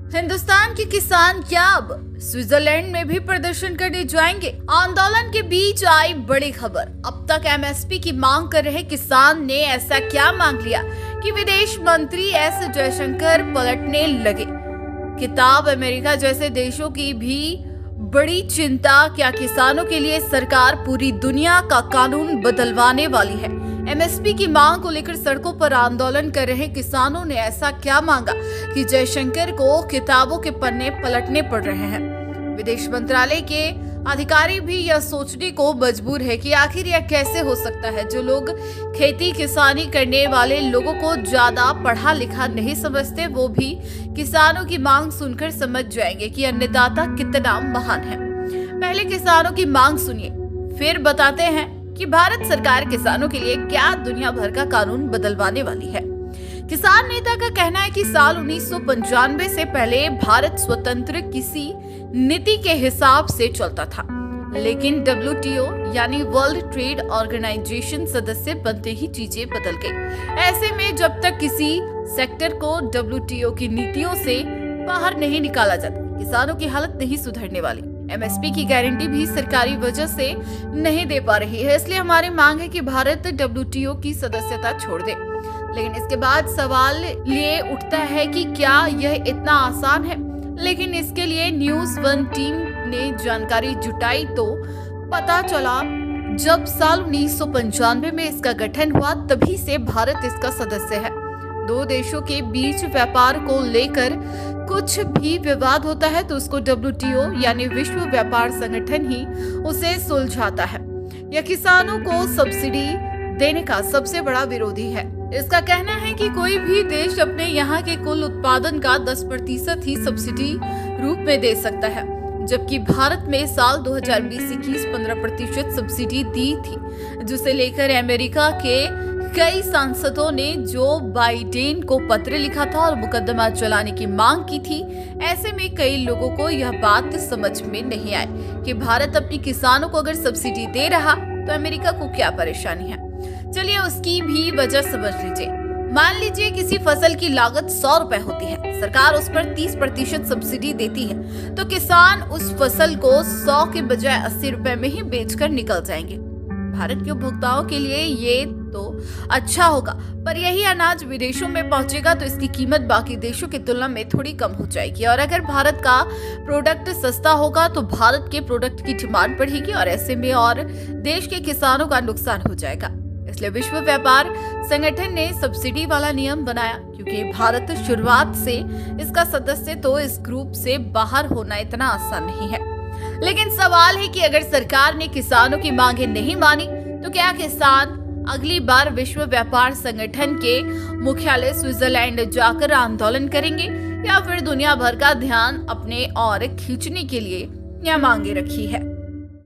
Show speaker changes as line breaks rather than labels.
हिंदुस्तान के किसान क्या अब स्विट्जरलैंड में भी प्रदर्शन करने जाएंगे? आंदोलन के बीच आई बड़ी खबर। अब तक एमएसपी की मांग कर रहे किसान ने ऐसा क्या मांग लिया कि विदेश मंत्री एस जयशंकर पलटने लगे। किताब अमेरिका जैसे देशों की भी बड़ी चिंता। क्या किसानों के लिए सरकार पूरी दुनिया का कानून बदलवाने वाली है? एमएसपी की मांग को लेकर सड़कों पर आंदोलन कर रहे किसानों ने ऐसा क्या मांगा कि जयशंकर को किताबों के पन्ने पलटने पड़ रहे हैं। विदेश मंत्रालय के अधिकारी भी यह सोचने को मजबूर है कि आखिर यह कैसे हो सकता है। जो लोग खेती किसानी करने वाले लोगों को ज्यादा पढ़ा लिखा नहीं समझते, वो भी किसानों की मांग सुनकर समझ जाएंगे कि अन्नदाता कितना महान है। पहले किसानों की मांग सुनिए, फिर बताते हैं कि भारत सरकार किसानों के लिए क्या दुनिया भर का कानून बदलवाने वाली है। किसान नेता का कहना है कि साल 1995 से पहले भारत स्वतंत्र किसी नीति के हिसाब से चलता था, लेकिन WTO यानी वर्ल्ड ट्रेड ऑर्गेनाइजेशन सदस्य बनते ही चीजें बदल गई। ऐसे में जब तक किसी सेक्टर को WTO की नीतियों से बाहर नहीं निकाला जाता, किसानों की हालत नहीं सुधरने वाली। एमएसपी की गारंटी भी सरकारी वजह से नहीं दे पा रही है, इसलिए हमारी मांग है कि भारत WTO की सदस्यता छोड़ दे। लेकिन इसके बाद सवाल ये उठता है कि क्या यह इतना आसान है? लेकिन इसके लिए न्यूज़ वन टीम ने जानकारी जुटाई तो पता चला जब साल 1995 में इसका गठन हुआ, तभी से भारत इसका सदस्य है। दो देशों के बीच व्यापार को लेकर कुछ भी विवाद होता है तो उसको WTO यानी विश्व व्यापार संगठन ही उसे सुलझाता है। यह किसानों को सब्सिडी देने का सबसे बड़ा विरोधी है। इसका कहना है कि कोई भी देश अपने यहाँ के कुल उत्पादन का 10% ही सब्सिडी रूप में दे सकता है, जबकि भारत में साल 2020-21 15% सब्सिडी दी थी, जिसे लेकर अमेरिका के कई सांसदों ने जो बाइडेन को पत्र लिखा था और मुकदमा चलाने की मांग की थी। ऐसे में कई लोगों को यह बात समझ में नहीं आई कि भारत अपने किसानों को अगर सब्सिडी दे रहा तो अमेरिका को क्या परेशानी है। चलिए उसकी भी वजह समझ लीजिए। मान लीजिए किसी फसल की लागत 100 रुपए होती है, सरकार उस पर 30% सब्सिडी देती है, तो किसान उस फसल को 100 के बजाय 80 रुपए में ही बेचकर निकल जाएंगे। भारत के उपभोक्ताओं के लिए ये तो अच्छा होगा, पर यही अनाज विदेशों में पहुंचेगा तो इसकी कीमत बाकी देशों की तुलना में थोड़ी कम हो जाएगी। और अगर भारत का प्रोडक्ट सस्ता होगा तो भारत के प्रोडक्ट की डिमांड बढ़ेगी और ऐसे में और देश के किसानों का नुकसान हो जाएगा। इसलिए विश्व व्यापार संगठन ने सब्सिडी वाला नियम बनाया, क्योंकि भारत शुरुआत से इसका सदस्य, तो इस ग्रुप से बाहर होना इतना आसान नहीं है। लेकिन सवाल है कि अगर सरकार ने किसानों की मांगें नहीं मानी तो क्या किसान अगली बार विश्व व्यापार संगठन के मुख्यालय स्विट्जरलैंड जाकर आंदोलन करेंगे, या फिर दुनिया भर का ध्यान अपने और खींचने के लिए यह मांगे रखी है?